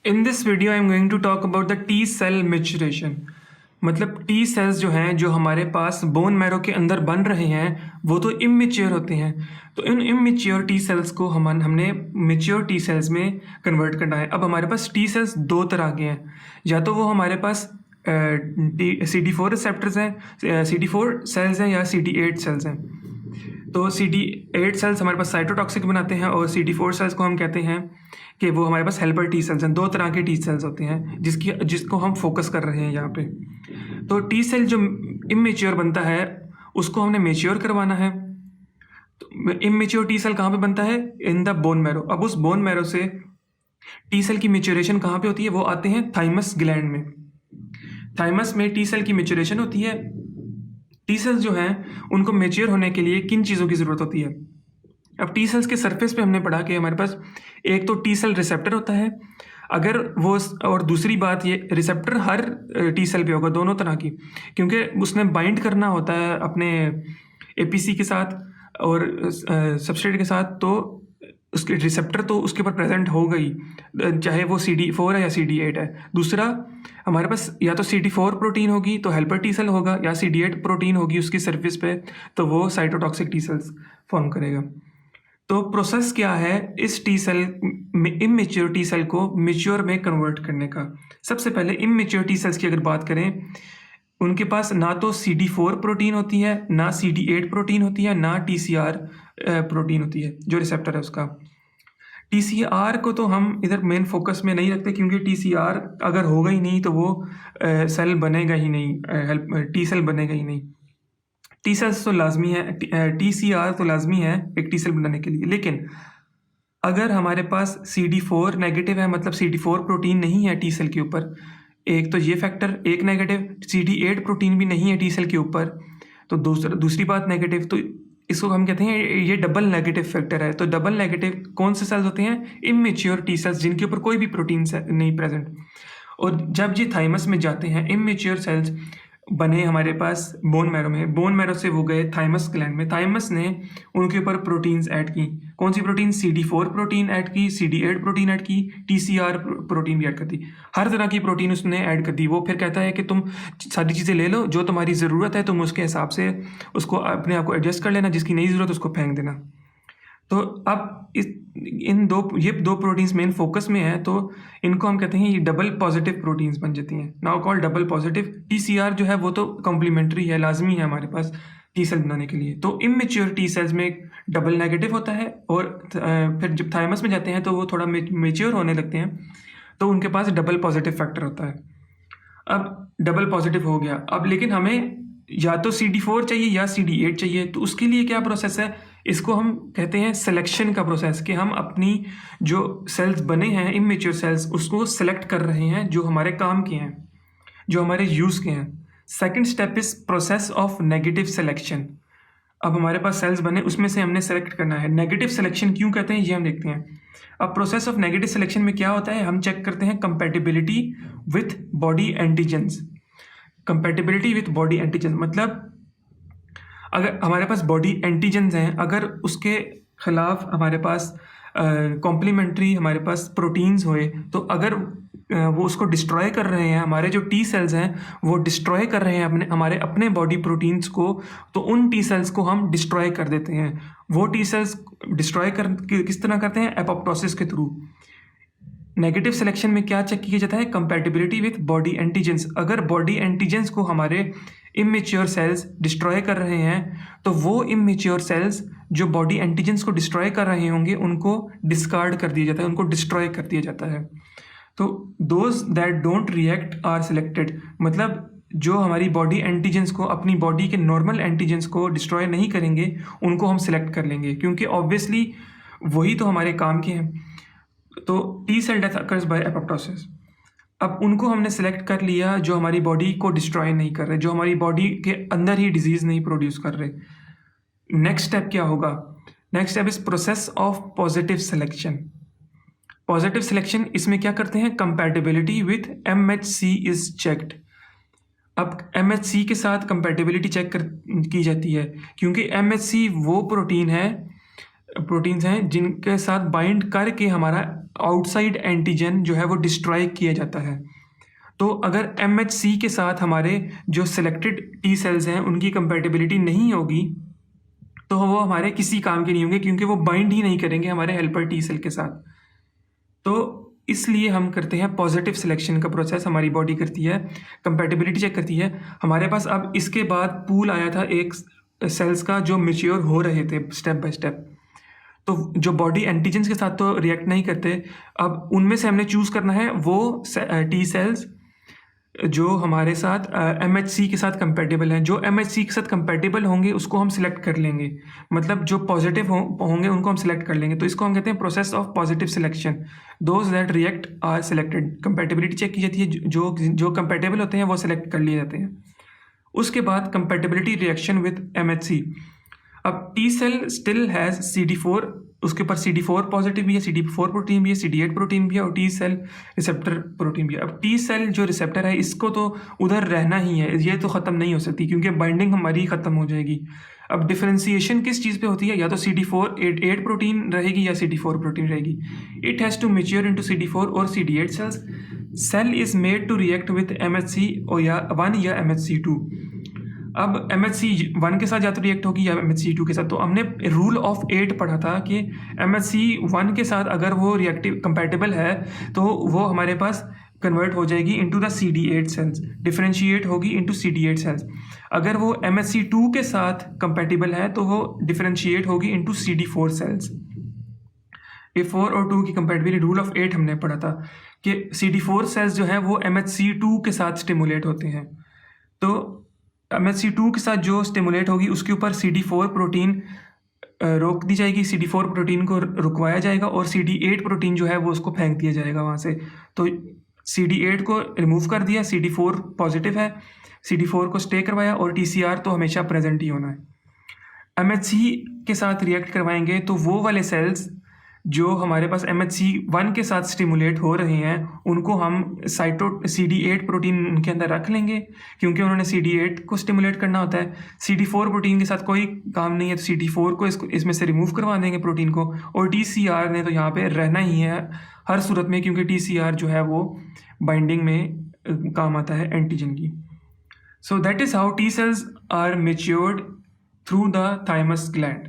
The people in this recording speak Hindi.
In this video I am going to talk about the T cell maturation. मतलब टी सेल्स जो हैं जो हमारे पास बोन मैरो के अंदर बन रहे हैं वो तो इमेच्योर होते हैं। तो इन इमेच्योर टी सेल्स को हमने मेच्योर टी सेल्स में कन्वर्ट करना है। अब हमारे पास टी सेल्स दो तरह के हैं, या तो वो हमारे पास CD4 रिसेप्टर्स हैं, CD4 सेल्स हैं या CD8 सेल्स हैं। तो CD8 सेल्स हमारे पास साइटोटॉक्सिक बनाते हैं और CD4 सेल्स को हम कहते हैं कि वो हमारे पास हेल्पर टी सेल्स हैं। दो तरह के टी सेल्स होते हैं जिसको हम फोकस कर रहे हैं यहाँ पे। तो टी सेल जो इमेच्योर बनता है उसको हमने मेच्योर करवाना है। तो इमेच्योर टी सेल कहाँ पे बनता है? In the bone marrow. अब उस बोन मैरो से टी सेल की मेच्योरेशन कहाँ पे होती है? वो आते हैं थाइमस ग्लैंड में। थाइमस में टी सेल की मेच्योरेशन होती है। टी सेल्स जो हैं उनको मेच्योर होने के लिए किन चीज़ों की ज़रूरत होती है? अब टी सेल्स के सरफेस पे हमने पढ़ा कि हमारे पास एक तो टी सेल रिसेप्टर होता है, अगर वो, और दूसरी बात ये रिसेप्टर हर टी सेल पे होगा, दोनों तरह की, क्योंकि उसने बाइंड करना होता है अपने एपीसी के साथ और सबस्ट्रेट के साथ। तो उसके रिसेप्टर तो उसके ऊपर प्रेजेंट होगा ही, चाहे वो CD4 है या CD8 है। दूसरा, हमारे पास या तो CD4 प्रोटीन होगी तो हेल्पर टी सेल होगा, या CD8 प्रोटीन होगी उसकी सरफेस पे तो वो साइटोटॉक्सिक टी सेल्स फॉर्म करेगा। तो प्रोसेस क्या है इस T cell immature T cell को मेच्योर में कन्वर्ट करने का? सबसे पहले इमेच्योर टी सेल्स की अगर बात करें, उनके पास ना तो CD4 प्रोटीन होती है, ना CD8 प्रोटीन होती है, ना TCR प्रोटीन होती है जो रिसेप्टर है उसका। TCR को तो हम इधर मेन फोकस में नहीं रखते, क्योंकि TCR अगर होगा ही नहीं तो वो सेल बनेगा ही नहीं, टी सेल बनेगा ही नहीं। टी सेल्स तो लाजमी है, TCR तो लाजमी है एक टी सेल बनाने के लिए। लेकिन अगर हमारे पास CD4 नेगेटिव है, मतलब CD4 प्रोटीन नहीं है टी सेल के ऊपर, एक तो ये फैक्टर एक नेगेटिव, CD8 प्रोटीन भी नहीं है टी सेल के ऊपर, तो दूसरी बात नेगेटिव, तो इसको हम कहते हैं ये डबल नेगेटिव फैक्टर है। तो डबल नेगेटिव कौन से सेल्स होते हैं? इमेच्योर टी सेल्स, जिनके ऊपर कोई भी प्रोटीन नहीं प्रेजेंट। और जब ये थाइमस में जाते हैं, इमेच्योर सेल्स बने हमारे पास बोन मैरो में, बोन मैरो से वो गए थाइमस ग्लैंड में, थाइमस ने उनके ऊपर प्रोटीन्स ऐड की। कौन सी प्रोटीन? CD4 प्रोटीन ऐड की, CD8 प्रोटीन ऐड की, TCR प्रोटीन भी ऐड कर दी। हर तरह की प्रोटीन उसने ऐड कर दी। वो फिर कहता है कि तुम सारी चीज़ें ले लो, जो तुम्हारी ज़रूरत है तुम उसके हिसाब से उसको अपने आप को एडजस्ट कर लेना, जिसकी नहीं ज़रूरत उसको फेंक देना। तो अब ये दो प्रोटीन्स मेन फोकस में है, तो इनको हम कहते हैं ये डबल पॉजिटिव प्रोटीन्स बन जाती हैं, now called double positive. TCR जो है वो तो कॉम्प्लीमेंट्री है, लाजमी है हमारे पास टी सेल बनाने के लिए। तो इमेच्योर टी सेल्स में डबल नेगेटिव होता है, और फिर जब थाइमस में जाते हैं तो वो थोड़ा मेच्योर होने लगते हैं, तो उनके पास डबल पॉजिटिव फैक्टर होता है। अब डबल पॉजिटिव हो गया, अब लेकिन हमें या तो CD4 चाहिए या CD8 चाहिए। तो उसके लिए क्या प्रोसेस है? इसको हम कहते हैं सिलेक्शन का प्रोसेस, कि हम अपनी जो सेल्स बने हैं इमेच्योर सेल्स उसको सेलेक्ट कर रहे हैं जो हमारे काम के हैं, जो हमारे यूज़ के हैं। Second step is process of negative selection. अब हमारे पास सेल्स बने, उसमें से हमने सेलेक्ट करना है। नेगेटिव सिलेक्शन क्यों कहते हैं ये हम देखते हैं। अब प्रोसेस ऑफ नेगेटिव सिलेक्शन में क्या होता है? हम चेक करते हैं compatibility with body antigens. Compatibility with body antigen मतलब अगर हमारे पास बॉडी एंटीजेंस हैं, अगर उसके खिलाफ हमारे पास कॉम्प्लीमेंट्री हमारे पास प्रोटीन्स हुए, तो अगर वो उसको डिस्ट्रॉय कर रहे हैं, हमारे जो टी सेल्स हैं वो डिस्ट्रॉय कर रहे हैं हमारे अपने बॉडी प्रोटीन्स को, तो उन टी सेल्स को हम डिस्ट्रॉय कर देते हैं। वो टी सेल्स डिस्ट्रॉय किस तरह करते हैं? एपोप्टोसिस के थ्रू। नेगेटिव सिलेक्शन में क्या चेक किया जाता है? Compatibility with body antigens. अगर बॉडी एंटीजेंस को हमारे इमेच्योर सेल्स डिस्ट्रॉय कर रहे हैं, तो वो इमेच्योर सेल्स जो बॉडी एंटीजेंस को डिस्ट्रॉय कर रहे होंगे उनको डिस्कार्ड कर दिया जाता है, उनको डिस्ट्रॉय कर दिया जाता है। तो those that don't react are selected, मतलब जो हमारी बॉडी एंटीजेंस को, अपनी बॉडी के नॉर्मल एंटीजेंस को डिस्ट्रॉय नहीं करेंगे उनको हम सिलेक्ट कर लेंगे, क्योंकि ऑब्वियसली वही तो हमारे काम के हैं। तो T cell death occurs by apoptosis. अब उनको हमने सेलेक्ट कर लिया जो हमारी बॉडी को डिस्ट्रॉय नहीं कर रहे, जो हमारी बॉडी के अंदर ही डिजीज नहीं प्रोड्यूस कर रहे। नेक्स्ट स्टेप क्या होगा? Next step is process of positive selection. Positive selection, इसमें क्या करते हैं? Compatibility with MHC is checked. अब MHC के साथ कंपैटिबिलिटी चेक की जाती है, क्योंकि MHC वो प्रोटीन है प्रोटीन्स हैं जिनके साथ बाइंड करके हमारा आउटसाइड एंटीजन जो है वो डिस्ट्रॉय किया जाता है। तो अगर MHC के साथ हमारे जो सिलेक्टेड टी सेल्स हैं उनकी कंपैटिबिलिटी नहीं होगी तो वो हमारे किसी काम के नहीं होंगे, क्योंकि वो बाइंड ही नहीं करेंगे हमारे हेल्पर टी सेल के साथ। तो इसलिए हम करते हैं पॉजिटिव सिलेक्शन का प्रोसेस, हमारी बॉडी करती है, कंपैटिबिलिटी चेक करती है। हमारे पास अब इसके बाद पूल आया था एक सेल्स का जो मैच्योर हो रहे थे स्टेप बाय स्टेप। तो जो बॉडी एंटीजेंस के साथ तो रिएक्ट नहीं करते, अब उनमें से हमने चूज़ करना है वो टी सेल्स जो हमारे साथ MHC के साथ कंपैटिबल हैं। जो MHC के साथ कंपैटिबल होंगे उसको हम सिलेक्ट कर लेंगे, मतलब जो पॉजिटिव होंगे उनको हम सिलेक्ट कर लेंगे। तो इसको हम कहते हैं process of positive selection. Those that react are selected, compatibility check की जाती है, जो कंपैटिबल होते हैं वो सिलेक्ट कर लिए जाते हैं। उसके बाद कंपैटिबिलिटी रिएक्शन विद MHC। अब T cell still has CD4, उसके ऊपर CD4 पॉजिटिव भी है, CD4 प्रोटीन भी है, CD8 प्रोटीन भी है और टी सेल रिसेप्टर प्रोटीन भी है। अब टी सेल जो रिसेप्टर है इसको तो उधर रहना ही है, ये तो ख़त्म नहीं हो सकती क्योंकि बाइंडिंग हमारी ख़त्म हो जाएगी। अब डिफरेंशिएशन किस चीज़ पे होती है, या तो CD4 प्रोटीन रहेगी या CD4 प्रोटीन रहेगी। It has to mature into CD4 और CD8 cells. Cell is made to react with MHC और या 1 या MHC2। अब MHC1 के साथ या तो रिएक्ट होगी या MHC2 के साथ। तो हमने रूल ऑफ 8 पढ़ा था कि MHC1 के साथ अगर वो रिएक्टिव कंपैटिबल है तो वो हमारे पास कन्वर्ट हो जाएगी into the CD8 cells, differentiate होगी इनटू CD8 सेल्स। अगर वो MHC2 के साथ कंपैटिबल है तो वो डिफरेंशिएट होगी इनटू CD4 सेल्स। ये 4 और 2 की कंपैटिबिलिटी रूल ऑफ 8 हमने पढ़ा था कि CD4 सेल्स जो है वो MHC2 के साथ स्टिमुलेट होते हैं। तो MHC2 के साथ जो स्टिमुलेट होगी उसके ऊपर CD4 प्रोटीन रोक दी जाएगी, CD4 प्रोटीन को रुकवाया जाएगा और CD8 प्रोटीन जो है वो उसको फेंक दिया जाएगा वहाँ से। तो CD8 को रिमूव कर दिया, CD4 पॉजिटिव है, CD4 को स्टे करवाया और TCR तो हमेशा प्रेजेंट ही होना है। MHC के साथ रिएक्ट करवाएंगे तो वो वाले सेल्स जो हमारे पास MHC1 के साथ स्टिमुलेट हो रहे हैं उनको हम CD8 प्रोटीन उनके अंदर रख लेंगे, क्योंकि उन्होंने CD8 को स्टिमुलेट करना होता है। CD4 प्रोटीन के साथ कोई काम नहीं है तो CD4 को इसमें से रिमूव करवा देंगे प्रोटीन को। और TCR ने तो यहाँ पे रहना ही है हर सूरत में, क्योंकि TCR जो है वो बाइंडिंग में काम आता है एंटीजन की। So that is how T cells are matured through the thymus gland.